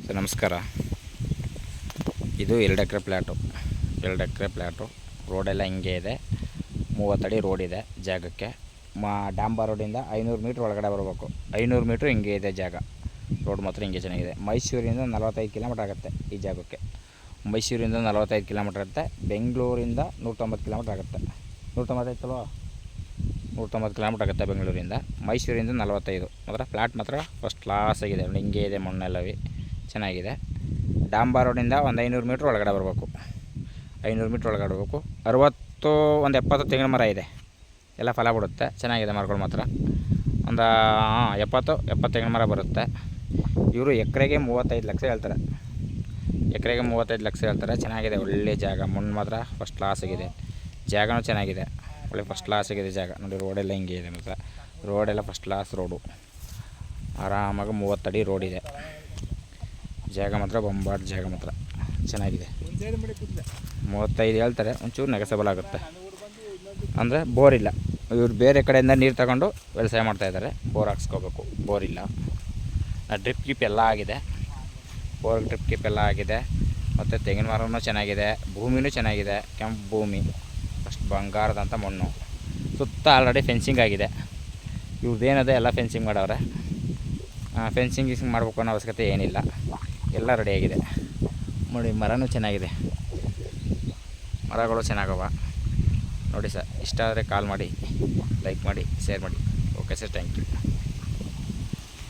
Sir ನಮಸ್ಕಾರ. ಇದು 2 ಎಕರೆ ಪ್ಲ್ಯಾಟು. ರೋಡೆಲ್ಲ ಹಿಂಗೆ ಇದೆ. 30 ಅಡಿ ರೋಡ್ ಇದೆ ಜಾಗಕ್ಕೆ. ಡಾಂಬರ್ ರೋಡಿಂದ 500 ಮೀಟ್ರ್ ಒಳಗಡೆ ಬರಬೇಕು. 500 ಮೀಟ್ರ್ ಹಿಂಗೆ ಇದೆ ಜಾಗ. ರೋಡ್ ಮಾತ್ರ ಹಿಂಗೆ ಚೆನ್ನಾಗಿದೆ. ಮೈಸೂರಿಂದ 45 ಕಿಲೋಮೀಟ್ರ್ ಆಗುತ್ತೆ ಈ ಜಾಗಕ್ಕೆ. ಮೈಸೂರಿಂದ 45 ಕಿಲೋಮೀಟ್ರ್ ಆಗುತ್ತೆ. ಬೆಂಗಳೂರಿಂದ 190 ಕಿಲೋಮೀಟ್ರ್ ಆಗುತ್ತೆ. 190 ಆಯ್ತಲ್ವ? 190 ಕಿಲೋಮೀಟ್ರ್ ಆಗುತ್ತೆ ಬೆಂಗಳೂರಿಂದ. ಮೈಸೂರಿಂದ 45. ಮಾತ್ರ ಫ್ಲ್ಯಾಟ್ ಮಾತ್ರ ಫಸ್ಟ್ ಕ್ಲಾಸ್ ಆಗಿದೆ. ಹಿಂಗೆ ಇದೆ, ಮಣ್ಣೆಲ್ಲವಿ ಚೆನ್ನಾಗಿದೆ. ಡಾಂಬರ್ ರೋಡಿಂದ ಒಂದು 500 ಮೀಟ್ರ್ ಒಳಗಡೆ ಬರಬೇಕು. 500 ಮೀಟ್ರ್ ಒಳಗಡೆ ಬರಬೇಕು. 70 ತೆಂಗಿನ ಮರ ಇದೆ. ಎಲ್ಲ ಫಲ ಬಿಡುತ್ತೆ. ಚೆನ್ನಾಗಿದೆ ಮರಗಳು ಮಾತ್ರ. ಒಂದು 70 ತೆಂಗಿನ ಮರ ಬರುತ್ತೆ. ಇವರು ಎಕರೆಗೆ 35 ಲಕ್ಷ ಹೇಳ್ತಾರೆ. ಎಕರೆಗೆ 35 ಲಕ್ಷ ಹೇಳ್ತಾರೆ. ಚೆನ್ನಾಗಿದೆ, ಒಳ್ಳೆ ಜಾಗ. ಮಣ್ಣು ಮಾತ್ರ ಫಸ್ಟ್ ಕ್ಲಾಸ್ ಆಗಿದೆ. ಜಾಗನೂ ಚೆನ್ನಾಗಿದೆ, ಒಳ್ಳೆ ಫಸ್ಟ್ ಕ್ಲಾಸ್ ಆಗಿದೆ ಜಾಗ. ನೋಡಿ ರೋಡೆಲ್ಲ ಹಿಂಗೆ ಇದೆ ಮಾತ್ರ. ರೋಡೆಲ್ಲ ಫಸ್ಟ್ ಕ್ಲಾಸ್ ರೋಡು. ಆರಾಮಾಗಿ 30 ಅಡಿ ರೋಡ್ ಇದೆ. ಜಾಗ ಮಾತ್ರ ಬೊಂಬಾಟ್ ಜಾಗ ಮಾತ್ರ ಚೆನ್ನಾಗಿದೆ. 35 ಹೇಳ್ತಾರೆ. ಒಂಚೂರು ನೆಗೆಸಬಲ್ ಆಗುತ್ತೆ. ಅಂದರೆ ಬೋರ್ ಇಲ್ಲ. ಇವ್ರು ಬೇರೆ ಕಡೆಯಿಂದ ನೀರು ತಗೊಂಡು ವ್ಯವಸಾಯ ಮಾಡ್ತಾಯಿದ್ದಾರೆ. ಬೋರ್ ಹಾಕ್ಸ್ಕೋಬೇಕು. ಬೋರ್ ಇಲ್ಲ. ಡ್ರಿಪ್ ಗಿಪ್ ಎಲ್ಲ ಆಗಿದೆ. ಡ್ರಿಪ್ ಗಿಪ್ ಎಲ್ಲ ಆಗಿದೆ. ಮತ್ತು ತೆಂಗಿನ ಮರವೂ ಚೆನ್ನಾಗಿದೆ. ಭೂಮಿನೂ ಚೆನ್ನಾಗಿದೆ. ಕೆಂಪು ಭೂಮಿ, ಫಸ್ಟ್ ಬಂಗಾರದಂಥ ಮಣ್ಣು. ಸುತ್ತ ಆಲ್ರೆಡಿ ಫೆನ್ಸಿಂಗ್ ಆಗಿದೆ. ಇವ್ರದ್ದೇನದೆ ಎಲ್ಲ ಫೆನ್ಸಿಂಗ್ ಮಾಡವ್ರೆ. ಫೆನ್ಸಿಂಗ್ ಮಾಡಬೇಕು ಅನ್ನೋ ಅವಶ್ಯಕತೆ ಏನಿಲ್ಲ. ಎಲ್ಲ ರೆಡಿಯಾಗಿದೆ. ನೋಡಿ ಮರನೂ ಚೆನ್ನಾಗಿದೆ. ಮರಗಳು ಚೆನ್ನಾಗವ. ನೋಡಿ ಸರ್, ಇಷ್ಟ ಆದರೆ ಕಾಲ್ ಮಾಡಿ, ಲೈಕ್ ಮಾಡಿ, ಶೇರ್ ಮಾಡಿ. Okay sir, thank you.